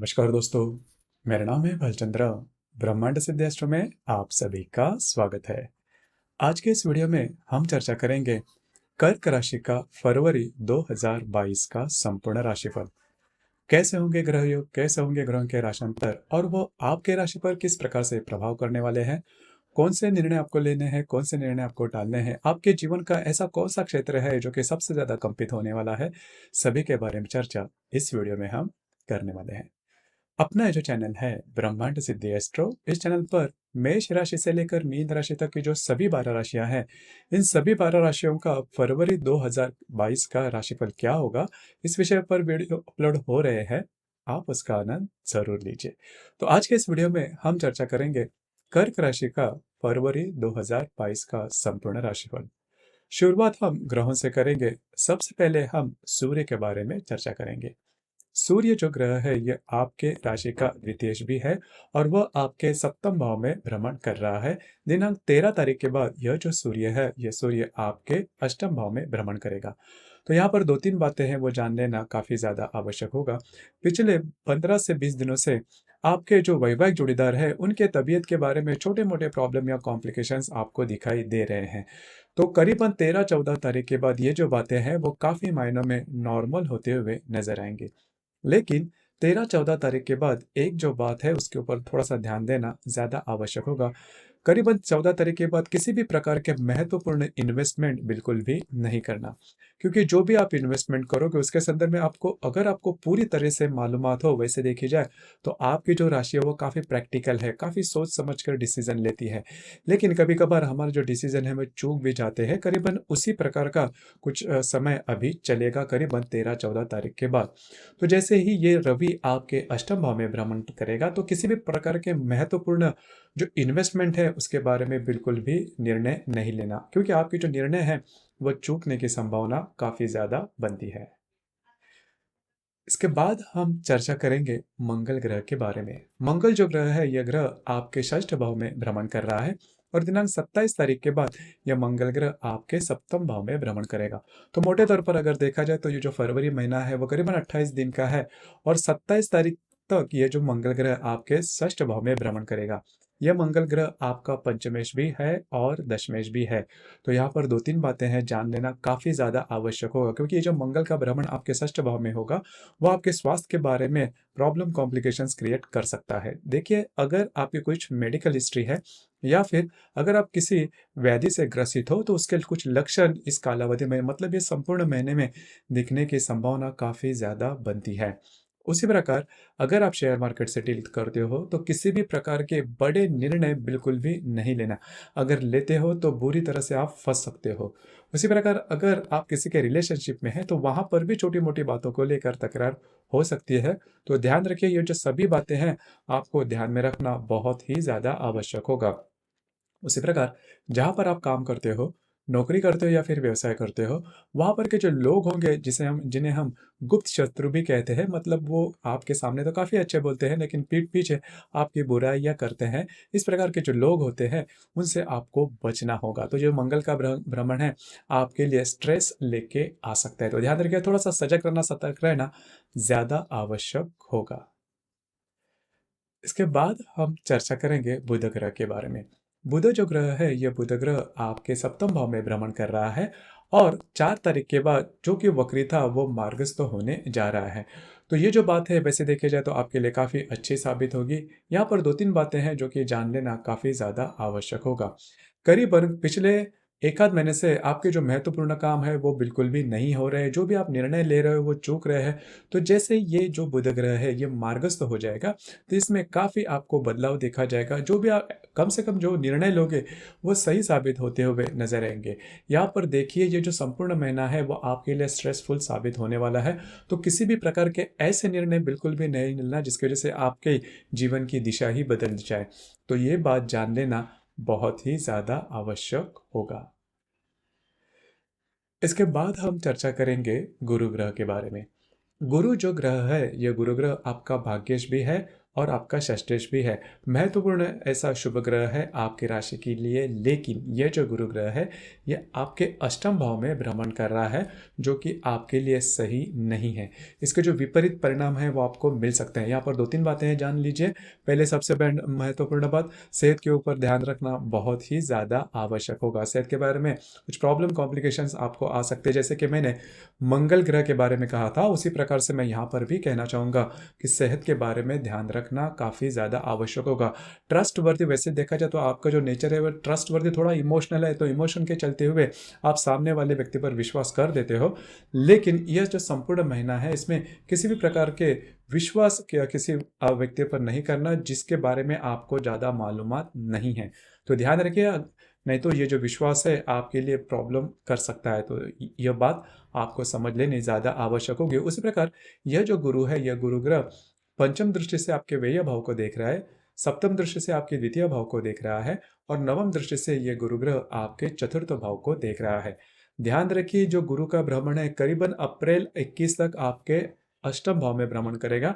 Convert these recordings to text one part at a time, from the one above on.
नमस्कार दोस्तों, मेरा नाम है भालचंद्र। ब्रह्मांड सिद्धास्त्र में आप सभी का स्वागत है। आज के इस वीडियो में हम चर्चा करेंगे कर्क राशि का फरवरी 2022 का संपूर्ण राशिफल। कैसे होंगे ग्रह योग, कैसे होंगे ग्रहों के राशांतर और वो आपके राशि पर किस प्रकार से प्रभाव करने वाले हैं। कौन से निर्णय आपको लेने हैं, कौन से निर्णय आपको टालने हैं, आपके जीवन का ऐसा कौन सा क्षेत्र है जो कि सबसे ज्यादा कंपित होने वाला है, सभी के बारे में चर्चा इस वीडियो में हम करने वाले हैं। अपना ये जो चैनल है ब्रह्मांड सिद्धि एस्ट्रो, इस चैनल पर मेष राशि से लेकर मीन राशि तक की जो सभी 12 राशियां हैं, इन सभी 12 राशियों का फरवरी 2022 का राशिफल क्या होगा, इस विषय पर वीडियो अपलोड हो रहे हैं। आप उसका आनंद जरूर लीजिए। तो आज के इस वीडियो में हम चर्चा करेंगे कर्क राशि का फरवरी 2022 का संपूर्ण राशिफल। शुरुआत हम ग्रहों से करेंगे। सबसे पहले हम सूर्य के बारे में चर्चा करेंगे। सूर्य जो ग्रह है ये आपके राशि का द्वितीयेश भी है और वह आपके सप्तम भाव में भ्रमण कर रहा है। दिनांक 13 तारीख के बाद यह जो सूर्य है ये सूर्य आपके अष्टम भाव में भ्रमण करेगा। तो यहाँ पर दो तीन बातें हैं वो जान लेना काफी ज्यादा आवश्यक होगा। पिछले 15 से 20 दिनों से आपके जो वैवाहिक जोड़ीदार है उनके तबीयत के बारे में छोटे मोटे प्रॉब्लम या कॉम्प्लिकेशंस आपको दिखाई दे रहे हैं। तो करीबन 13-14 तारीख के बाद ये जो बातें हैं वो काफी मायनों में नॉर्मल होते हुए नजर आएंगी। लेकिन 13-14 तारीख के बाद एक जो बात है उसके ऊपर थोड़ा सा ध्यान देना ज्यादा आवश्यक होगा। करीबन 14 तारीख के बाद किसी भी प्रकार के महत्वपूर्ण इन्वेस्टमेंट बिल्कुल भी नहीं करना, क्योंकि जो भी आप इन्वेस्टमेंट करोगे उसके संदर्भ में आपको अगर आपको पूरी तरह से मालूमात हो, वैसे देखी जाए तो आपकी जो राशि है वो काफ़ी प्रैक्टिकल है, काफ़ी सोच समझ कर डिसीजन लेती है। लेकिन कभी कभार हमारे जो डिसीजन है वो चूक भी जाते हैं। करीबन उसी प्रकार का कुछ समय अभी चलेगा करीबन 13-14 तारीख के बाद। तो जैसे ही ये रवि आपके अष्टम भाव में भ्रमण करेगा तो किसी भी प्रकार के महत्वपूर्ण जो इन्वेस्टमेंट है उसके बारे में बिल्कुल भी निर्णय नहीं लेना, क्योंकि आपकी जो निर्णय है वो चूकने की संभावना काफी ज्यादा बनती है। इसके बाद हम चर्चा करेंगे मंगल ग्रह के बारे में। मंगल जो ग्रह है यह ग्रह आपके षष्ठ भाव में भ्रमण कर रहा है और दिनांक 27 तारीख के बाद यह मंगल ग्रह आपके सप्तम भाव में भ्रमण करेगा। तो मोटे तौर पर अगर देखा जाए तो ये जो फरवरी महीना है वो करीबन 28 दिन का है और 27 तारीख तक ये जो मंगल ग्रह आपके षष्ठ भाव में भ्रमण करेगा। यह मंगल ग्रह आपका पंचमेश भी है और दशमेश भी है। तो यहाँ पर दो तीन बातें हैं, जान लेना काफी ज्यादा आवश्यक होगा, क्योंकि ये जो मंगल का भ्रमण आपके षष्ठ भाव में होगा वो आपके स्वास्थ्य के बारे में प्रॉब्लम कॉम्प्लिकेशंस क्रिएट कर सकता है। देखिए, अगर आपकी कुछ मेडिकल हिस्ट्री है या फिर अगर आप किसी व्याधि से ग्रसित हो तो उसके कुछ लक्षण इस कालावधि में, मतलब ये संपूर्ण महीने में दिखने की संभावना काफी ज्यादा बनती है। उसी प्रकार अगर आप शेयर मार्केट से डील करते हो तो किसी भी प्रकार के बड़े निर्णय बिल्कुल भी नहीं लेना। अगर लेते हो तो बुरी तरह से आप फंस सकते हो। उसी प्रकार अगर आप किसी के रिलेशनशिप में हैं तो वहां पर भी छोटी मोटी बातों को लेकर तकरार हो सकती है। तो ध्यान रखिए, ये जो सभी बातें हैं आपको ध्यान में रखना बहुत ही ज्यादा आवश्यक होगा। उसी प्रकार जहाँ पर आप काम करते हो, नौकरी करते हो या फिर व्यवसाय करते हो, वहाँ पर के जो लोग होंगे जिन्हें हम गुप्त शत्रु भी कहते हैं, मतलब वो आपके सामने तो काफ़ी अच्छे बोलते हैं लेकिन पीठ पीछे आपकी बुराइयाँ करते हैं। इस प्रकार के जो लोग होते हैं उनसे आपको बचना होगा। तो जो मंगल का भ्रमण है आपके लिए स्ट्रेस लेके आ सकता है। तो ध्यान रखिए, थोड़ा सा सजग रहना, सतर्क रहना ज़्यादा आवश्यक होगा। इसके बाद हम चर्चा करेंगे बुध ग्रह के बारे में। बुध जो ग्रह है यह बुध ग्रह आपके सप्तम भाव में भ्रमण कर रहा है और 4 तारीख के बाद जो कि वक्री था वो मार्गस्थ होने जा रहा है। तो ये जो बात है वैसे देखे जाए तो आपके लिए काफ़ी अच्छी साबित होगी। यहाँ पर दो तीन बातें हैं जो कि जान लेना काफ़ी ज़्यादा आवश्यक होगा। करीबन पिछले एक आध महीने से आपके जो महत्वपूर्ण काम है वो बिल्कुल भी नहीं हो रहे हैं, जो भी आप निर्णय ले रहे हो वो चूक रहे हैं। तो जैसे ये जो बुध ग्रह है ये मार्गस्थ हो जाएगा तो इसमें काफ़ी आपको बदलाव देखा जाएगा। जो भी आप कम से कम जो निर्णय लोगे वो सही साबित होते हुए नजर आएंगे। यहाँ पर देखिए, ये जो संपूर्ण महीना है वो आपके लिए स्ट्रेसफुल साबित होने वाला है। तो किसी भी प्रकार के ऐसे निर्णय बिल्कुल भी नहीं लेना जिसकी वजह से आपके जीवन की दिशा ही बदल जाए। तो ये बात जान लेना बहुत ही ज़्यादा आवश्यक होगा। इसके बाद हम चर्चा करेंगे गुरु ग्रह के बारे में। गुरु जो ग्रह है यह गुरु ग्रह आपका भाग्येश भी है और आपका षष्ठेश भी है। महत्वपूर्ण ऐसा शुभ ग्रह है आपकी राशि के लिए, लेकिन यह जो गुरु ग्रह है ये आपके अष्टम भाव में भ्रमण कर रहा है, जो कि आपके लिए सही नहीं है। इसके जो विपरीत परिणाम है वो आपको मिल सकते हैं। यहाँ पर दो तीन बातें हैं, जान लीजिए। पहले सबसे महत्वपूर्ण बात, सेहत के ऊपर ध्यान रखना बहुत ही ज़्यादा आवश्यक होगा। सेहत के बारे में कुछ प्रॉब्लम कॉम्प्लिकेशंस आपको आ सकते हैं, जैसे कि मैंने मंगल ग्रह के बारे में कहा था, उसी प्रकार से मैं यहाँ पर भी कहना चाहूँगा कि सेहत के बारे में ध्यान रखना काफ़ी ज़्यादा आवश्यक होगा। ट्रस्ट वर्दी, वैसे देखा जाए तो आपका जो नेचर है वो ट्रस्ट वर्दी थोड़ा इमोशनल है, तो इमोशन के चलते हुए आप सामने वाले व्यक्ति पर विश्वास कर देते हो। लेकिन यह जो संपूर्ण महीना है इसमें किसी भी प्रकार के विश्वास किसी व्यक्ति पर नहीं करना जिसके बारे में आपको ज़्यादा मालूमात नहीं है। तो ध्यान रखिए, नहीं तो ये जो विश्वास है आपके लिए प्रॉब्लम कर सकता है। तो यह बात आपको समझ लेनी ज़्यादा आवश्यक होगी। उसी प्रकार यह जो गुरु है, यह गुरु ग्रह पंचम दृष्टि से आपके व्यय भाव को देख रहा है, सप्तम दृष्टि से आपके द्वितीय भाव को देख रहा है, और नवम दृष्टि से यह गुरु ग्रह आपके चतुर्थ भाव को देख रहा है। ध्यान रखिए, जो गुरु का भ्रमण है करीबन अप्रैल 21 तक आपके अष्टम भाव में भ्रमण करेगा।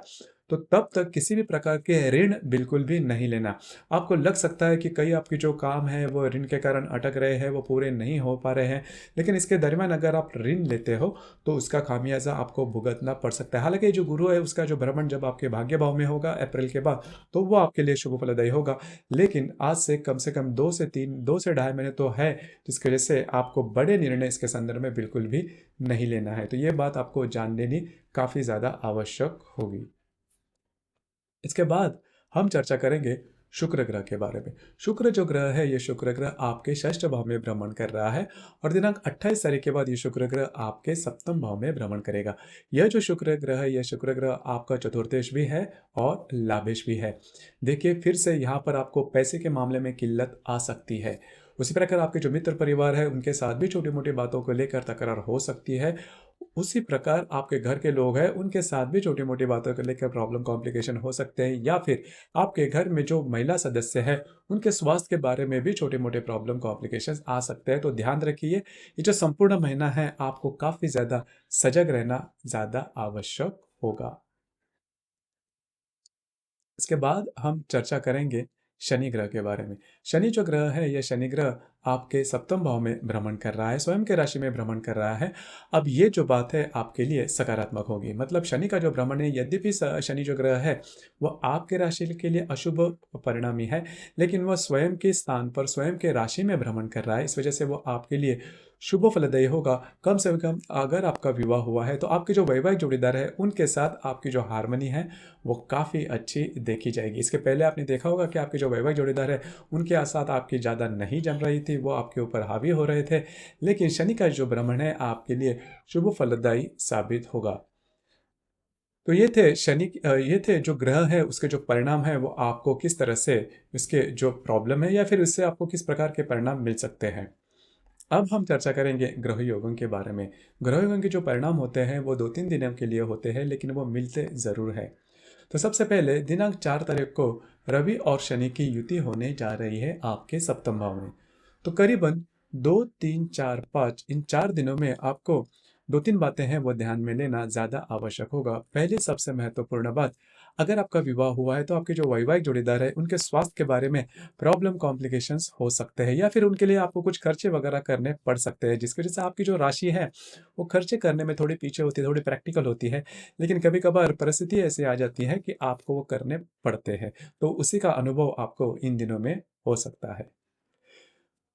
तो तब तक किसी भी प्रकार के ऋण बिल्कुल भी नहीं लेना। आपको लग सकता है कि कई आपके जो काम है वो ऋण के कारण अटक रहे हैं, वो पूरे नहीं हो पा रहे हैं, लेकिन इसके दरमियान अगर आप ऋण लेते हो तो उसका खामियाजा आपको भुगतना पड़ सकता है। हालांकि जो गुरु है उसका जो भ्रमण जब आपके भाग्य भाव में होगा अप्रैल के बाद, तो वो आपके लिए शुभ फलदायी होगा। लेकिन आज से कम 2 से 2.5 महीने तो है, जिसकी वजह से आपको बड़े निर्णय इसके संदर्भ में बिल्कुल भी नहीं लेना है। तो ये बात आपको जान लेनी काफ़ी ज़्यादा आवश्यक होगी। इसके बाद हम चर्चा करेंगे शुक्र ग्रह के बारे में। शुक्र जो ग्रह है, ये शुक्र ग्रह आपके षष्ठ भाव में भ्रमण कर रहा है, और दिनांक 28 तारीख के बाद ये शुक्र ग्रह आपके सप्तम भाव में भ्रमण करेगा। यह जो शुक्र ग्रह है, यह शुक्र ग्रह आपका चतुर्थेश भी है और लाभेश भी है। देखिए, फिर से यहाँ पर आपको पैसे के मामले में किल्लत आ सकती है। उसी प्रकार आपके जो मित्र परिवार है उनके साथ भी छोटी मोटी बातों को लेकर तकरार हो सकती है। उसी प्रकार आपके घर के लोग हैं उनके साथ भी छोटी मोटी बातों को लेकर प्रॉब्लम कॉम्प्लिकेशन हो सकते हैं, या फिर आपके घर में जो महिला सदस्य है उनके स्वास्थ्य के बारे में भी छोटे मोटे प्रॉब्लम कॉम्प्लिकेशन आ सकते हैं। तो ध्यान रखिए, ये जो संपूर्ण महीना है आपको काफ़ी ज़्यादा सजग रहना ज़्यादा आवश्यक होगा। इसके बाद हम चर्चा करेंगे शनि ग्रह के बारे में। शनि जो ग्रह है, यह शनि ग्रह आपके सप्तम भाव में भ्रमण कर रहा है, स्वयं के राशि में भ्रमण कर रहा है। अब ये जो बात है आपके लिए सकारात्मक होगी। मतलब शनि का जो भ्रमण है, यद्यपि शनि जो ग्रह है वह आपके राशि के लिए अशुभ परिणामी है, लेकिन वह स्वयं के स्थान पर स्वयं के राशि में भ्रमण कर रहा है। इस वजह से वो आपके लिए शुभ फलदायी होगा। कम से कम अगर आपका विवाह हुआ है तो आपके जो वैवाहिक जोड़ीदार है उनके साथ आपकी जो हारमोनी है वो काफ़ी अच्छी देखी जाएगी। इसके पहले आपने देखा होगा कि आपके जो वैवाहिक जोड़ीदार है उनके साथ आपकी ज़्यादा नहीं जम रही थी, वो आपके ऊपर हावी हो रहे थे, लेकिन शनि का जो भ्रमण है आपके लिए शुभ फलदायी साबित होगा। तो ये थे जो ग्रह है उसके जो परिणाम है वो आपको किस तरह से, इसके जो प्रॉब्लम है या फिर उससे आपको किस प्रकार के परिणाम मिल सकते हैं। अब हम चर्चा करेंगे ग्रह योगों के बारे में। ग्रह योगों के जो परिणाम होते हैं वो 2-3 दिनों के लिए होते हैं, लेकिन वो मिलते ज़रूर है। तो सबसे पहले दिनांक 4 तारीख को रवि और शनि की युति होने जा रही है आपके सप्तम भाव में। तो करीबन 2, 3, 4, 5 इन 4 दिनों में आपको 2-3 बातें हैं वो ध्यान में लेना ज़्यादा आवश्यक होगा। पहली सबसे महत्वपूर्ण बात, अगर आपका विवाह हुआ है तो आपके जो वैवाहिक जोड़ीदार है उनके स्वास्थ्य के बारे में प्रॉब्लम कॉम्प्लिकेशंस हो सकते हैं, या फिर उनके लिए आपको कुछ खर्चे वगैरह करने पड़ सकते हैं, जिसकी वजह से आपकी जो राशि है वो खर्चे करने में थोड़ी पीछे होती है, थोड़ी प्रैक्टिकल होती है। लेकिन कभी कभार परिस्थिति ऐसी आ जाती है कि आपको वो करने पड़ते हैं, तो उसी का अनुभव आपको इन दिनों में हो सकता है।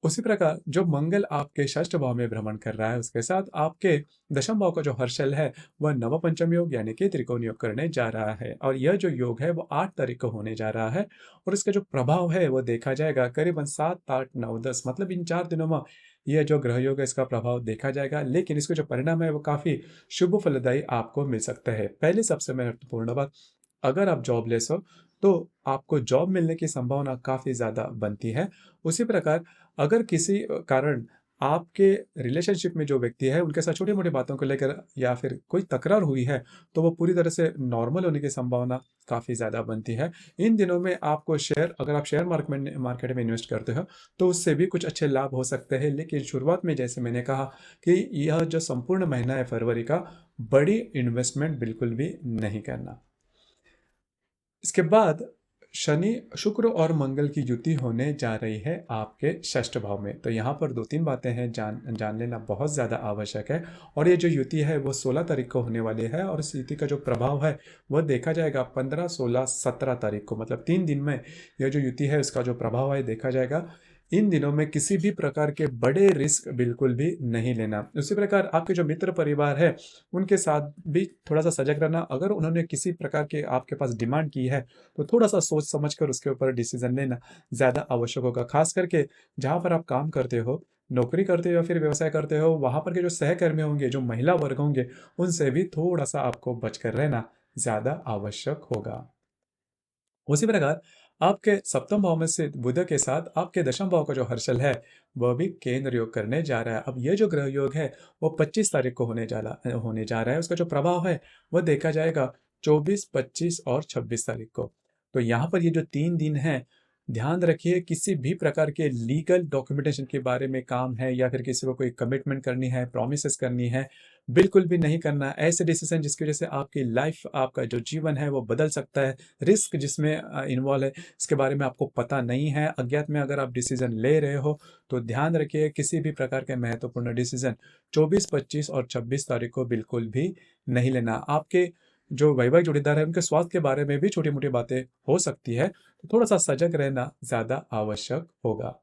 उसी प्रकार जो मंगल आपके षष्ठ भाव में भ्रमण कर रहा है उसके साथ आपके दशम भाव का जो हर्षल है वह नव पंचम योग यानी कि त्रिकोण योग करने जा रहा है, और यह जो योग है वो 8 तारीख को होने जा रहा है, और इसका जो प्रभाव है वो देखा जाएगा करीबन 7, 8, 9, 10, मतलब इन 4 दिनों में यह जो ग्रह योग है इसका प्रभाव देखा जाएगा। लेकिन इसका जो परिणाम है वो काफी शुभ फलदायी आपको मिल सकता है। पहले सबसे महत्वपूर्ण बात, अगर आप जॉबलेस हो तो आपको जॉब मिलने की संभावना काफ़ी ज़्यादा बनती है। उसी प्रकार अगर किसी कारण आपके रिलेशनशिप में जो व्यक्ति है उनके साथ छोटी-मोटी बातों को लेकर या फिर कोई तकरार हुई है, तो वो पूरी तरह से नॉर्मल होने की संभावना काफ़ी ज़्यादा बनती है। इन दिनों में आपको अगर आप शेयर मार्केट में इन्वेस्ट करते हो, तो उससे भी कुछ अच्छे लाभ हो सकते हैं। लेकिन शुरुआत में जैसे मैंने कहा कि यह जो संपूर्ण महीना है फरवरी का, बड़ी इन्वेस्टमेंट बिल्कुल भी नहीं करना। इसके बाद शनि शुक्र और मंगल की युति होने जा रही है आपके षष्ठ भाव में। तो यहाँ पर दो तीन बातें हैं, जान लेना बहुत ज़्यादा आवश्यक है। और ये जो युति है वो 16 तारीख को होने वाली है, और इस युति का जो प्रभाव है वह देखा जाएगा 15, 16, 17 तारीख को, मतलब 3 दिन में यह जो युति है उसका जो प्रभाव है देखा जाएगा। इन दिनों में किसी भी प्रकार के बड़े रिस्क बिल्कुल भी नहीं लेना। उसी प्रकार आपके जो मित्र परिवार है उनके साथ भी थोड़ा सा सजग रहना। अगर उन्होंने किसी प्रकार के आपके पास डिमांड की है तो थोड़ा सा सोच समझ कर उसके ऊपर डिसीजन लेना ज़्यादा आवश्यक होगा। खास करके जहाँ पर आप काम करते हो, नौकरी करते हो या फिर व्यवसाय करते हो, वहाँ पर के जो सहकर्मी होंगे, जो महिला वर्ग होंगे, उनसे भी थोड़ा सा आपको बचकर रहना ज़्यादा आवश्यक होगा। उसी प्रकार आपके सप्तम भाव में से बुध के साथ आपके दशम भाव का जो हर्षल है वह भी केंद्र योग करने जा रहा है। अब ये जो ग्रह योग है वो 25 तारीख को होने जा रहा है। उसका जो प्रभाव है वह देखा जाएगा 24, 25 और 26 तारीख को। तो यहाँ पर ये जो 3 दिन है, ध्यान रखिए किसी भी प्रकार के लीगल डॉक्यूमेंटेशन के बारे में काम है या फिर किसी को कोई कमिटमेंट करनी है, प्रोमिसेस करनी है, बिल्कुल भी नहीं करना। ऐसे डिसीजन जिसकी वजह से आपकी लाइफ, आपका जो जीवन है वो बदल सकता है, रिस्क जिसमें इन्वॉल्व है, इसके बारे में आपको पता नहीं है, अज्ञात में अगर आप डिसीजन ले रहे हो तो ध्यान रखिए किसी भी प्रकार के महत्वपूर्ण डिसीजन 24, 25 और 26 तारीख को बिल्कुल भी नहीं लेना। आपके जो वैवाहिक जोड़ीदार है उनके स्वास्थ्य के बारे में भी छोटी मोटी बातें हो सकती है, तो थोड़ा सा सजग रहना ज़्यादा आवश्यक होगा।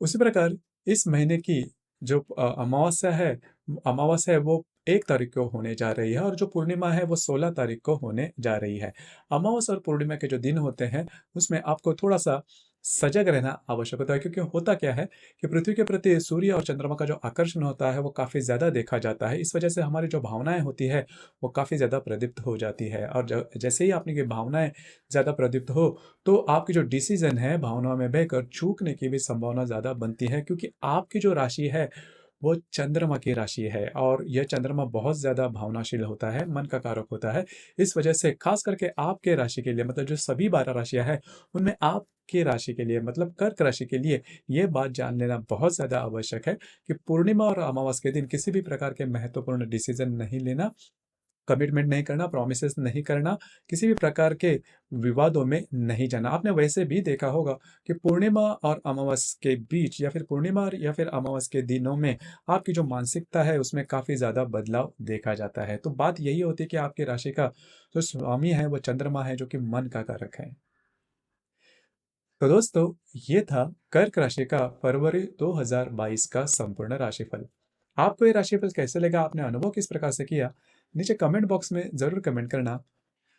उसी प्रकार इस महीने की जो अमावस्या है वो 1 तारीख को होने जा रही है, और जो पूर्णिमा है वो 16 तारीख को होने जा रही है। अमावस्या और पूर्णिमा के जो दिन होते हैं उसमें आपको थोड़ा-सा सजग रहना आवश्यक होता है, क्योंकि होता क्या है कि पृथ्वी के प्रति सूर्य और चंद्रमा का जो आकर्षण होता है वो काफ़ी ज़्यादा देखा जाता है। इस वजह से हमारी जो भावनाएँ होती है वो काफ़ी ज़्यादा प्रदीप्त हो जाती है, और ज जैसे ही आपकी ये भावनाएँ ज़्यादा प्रदीप्त हो तो आपकी जो डिसीजन है भावनाओं में बहकर चूकने की भी संभावना ज़्यादा बनती है, क्योंकि आपकी जो राशि है वो चंद्रमा की राशि है, और यह चंद्रमा बहुत ज़्यादा भावनाशील होता है, मन का कारक होता है। इस वजह से खास करके आपके राशि के लिए, मतलब जो सभी 12 राशियां हैं उनमें आपकी राशि के लिए, मतलब कर्क राशि के लिए ये बात जान लेना बहुत ज़्यादा आवश्यक है कि पूर्णिमा और अमावस्या के दिन किसी भी प्रकार के महत्वपूर्ण डिसीजन नहीं लेना, कमिटमेंट नहीं करना, प्रॉमिसेस नहीं करना, किसी भी प्रकार के विवादों में नहीं जाना। आपने वैसे भी देखा होगा कि पूर्णिमा और अमावस्या के बीच या फिर पूर्णिमा या फिर अमावस्या के दिनों में आपकी जो मानसिकता है उसमें काफ़ी ज़्यादा बदलाव देखा जाता है। तो बात यही होती है कि आपकी राशि का जो स्वामी है वो चंद्रमा है, जो कि मन का कारक है। तो दोस्तों, ये था कर्क राशि का फरवरी 2022 का संपूर्ण राशिफल। आपको ये राशिफल कैसे लगा, आपने अनुभव किस प्रकार से किया, नीचे कमेंट बॉक्स में ज़रूर कमेंट करना।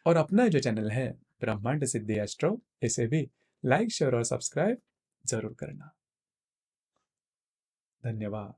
और अपना जो चैनल है ब्रह्मांड सिद्धि एस्ट्रो, इसे भी लाइक, शेयर और सब्सक्राइब जरूर करना। धन्यवाद।